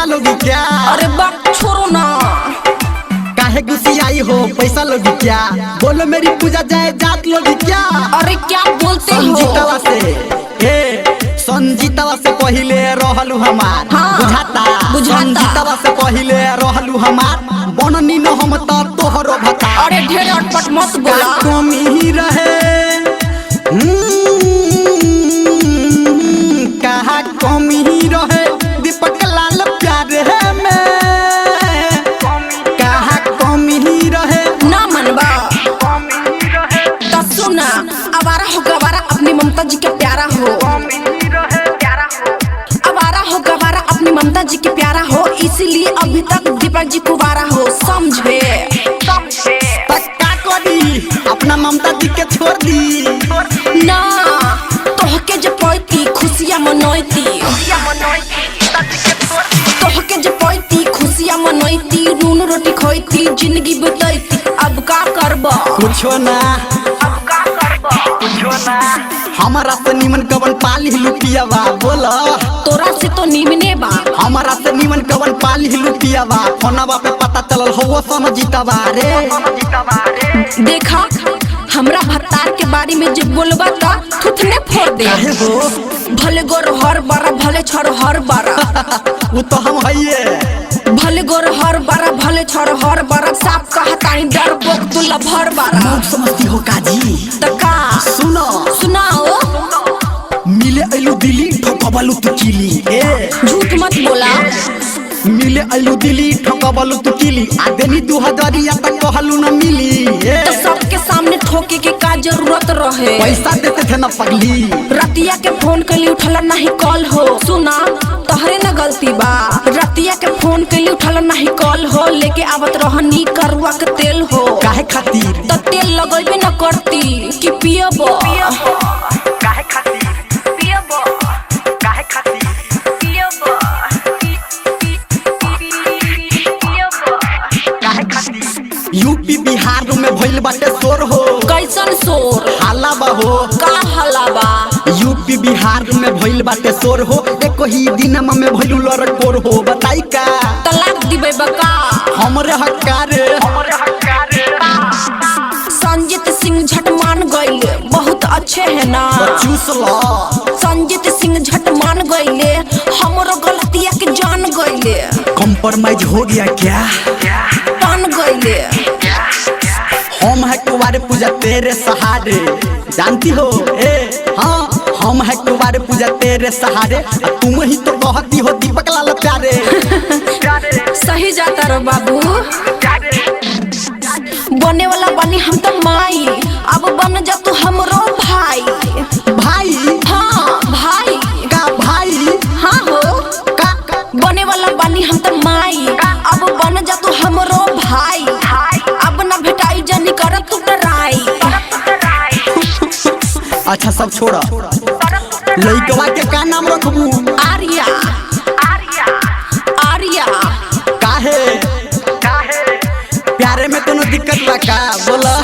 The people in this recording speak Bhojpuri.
पैसा लोगी क्या? अरे बाप छोड़ो ना, काहे गुस्सी आई हो, पैसा लोगी क्या? बोलो मेरी पूजा जाए जात लोगी क्या? अरे क्या बोलते हो? संजीतवा से संजीतवा से पहिले रहलू हमार, हाँ, बुझाता संजीतवा से पहिले रहलू हमार, बननी न हम त तोहरो भता। अरे ढेर अटपट मत बोला, कमी रहे कहा कमी रहे दीपक लाल प्यारे में, कहा कमी रहे ना मनवा तो सुना, आवारा हो गवारा अपनी ममता जी के प्यारा हो, आवारा हो गवारा अपनी ममता जी के प्यारा हो, इसीलिए अभी तक दीपक जी कुवारा हो, समझे? क्या करी अपना ममता जी के छोड़ दी ना तोहके जब पैती खुशियाँ मनोती, तोहके जब पैती खुशियाँ मनोती, नून रोटी खोती, जिंदगी बितैती, अब का करबा? कुछो ना, हमारा से निमन कवन पाली लुटियावा, बोला तोरा से तो निमने बा, हमारा से निमन कवन पाली लुटियावा, फोनवा पे पता चलल हो समझीतवा रे। देखा हमरा भत्तार के बारे में जब बोलबा ता थुथने फोड़ दे, भले गोर हर बारा भले छोर हर बारा वो तो हम हइये, भले गोर हर बारा भले छोर हर बारा, साफ कहतानी डर बोक तुला भर बारा, मौत समझती हो काजी? तका सुनो सुनाओ, मिले अइलू दिल्ली ठोकबलू तू किली, झूठ मत बोला, मिले अइलू दिल्ली ठोकबलू तू किली, आ देनी 2000 तक कहलू न मिली, तो सबके सामने ठोके के का जरूरत रहे? पैसा देते थे न पगली, रतिया के फोन के लिए उठला नहीं कॉल हो, सुना तोहरे न गलती बा, रतिया के फोन के लिए उठला नहीं कॉल हो, लेके आवत रहनी करुआ के तेल हो, काहे खातिर तो तेल लगेबे न करती कि पियबो, काहे खातिर पियबो, काहे खातिर पियबो, काहे खातिर। यूपी बिहार में भइल बाटे शोर हो, कैसन शोर? हाला बा हो, का हला बा? यूपी बिहार में भइल बाटे शोर हो, एको ही दिनमा में भइलू लड़कोर हो, बताई का तलाक दिबे बका? हमरे हक्कारे संजीत सिंह झट मान गईले, बहुत अच्छे है ना, चूस लो, संजीत सिंह झट मान गईले, हमरो गलतिया के जान गईले, कॉम्प्रोमाइज हो गया क्या? पान गईले, हम है कुंवारे पूजा तेरे सहारे, जानती हो हाँ हम है कुंवारे पूजा तेरे सहारे, तुम ही तो कहती हो दीपक लाल प्यारे। सही जाता रो बाबू, बने वाला बनी हम तो माई, अब बन जा तू हमरो भाई। भाई? हाँ भाई। का भाई? हाँ हो का बने वाला बनी हम तो माई, अब बन जा तू हमरो भाई, अब न भेटाई जनी कर तू डराई। अच्छा सब छोड़ा, लइकवा के का नाम रखबू? आर्या। आर्या काहे? प्यारे में कोनो दिक्कत बा का? बोला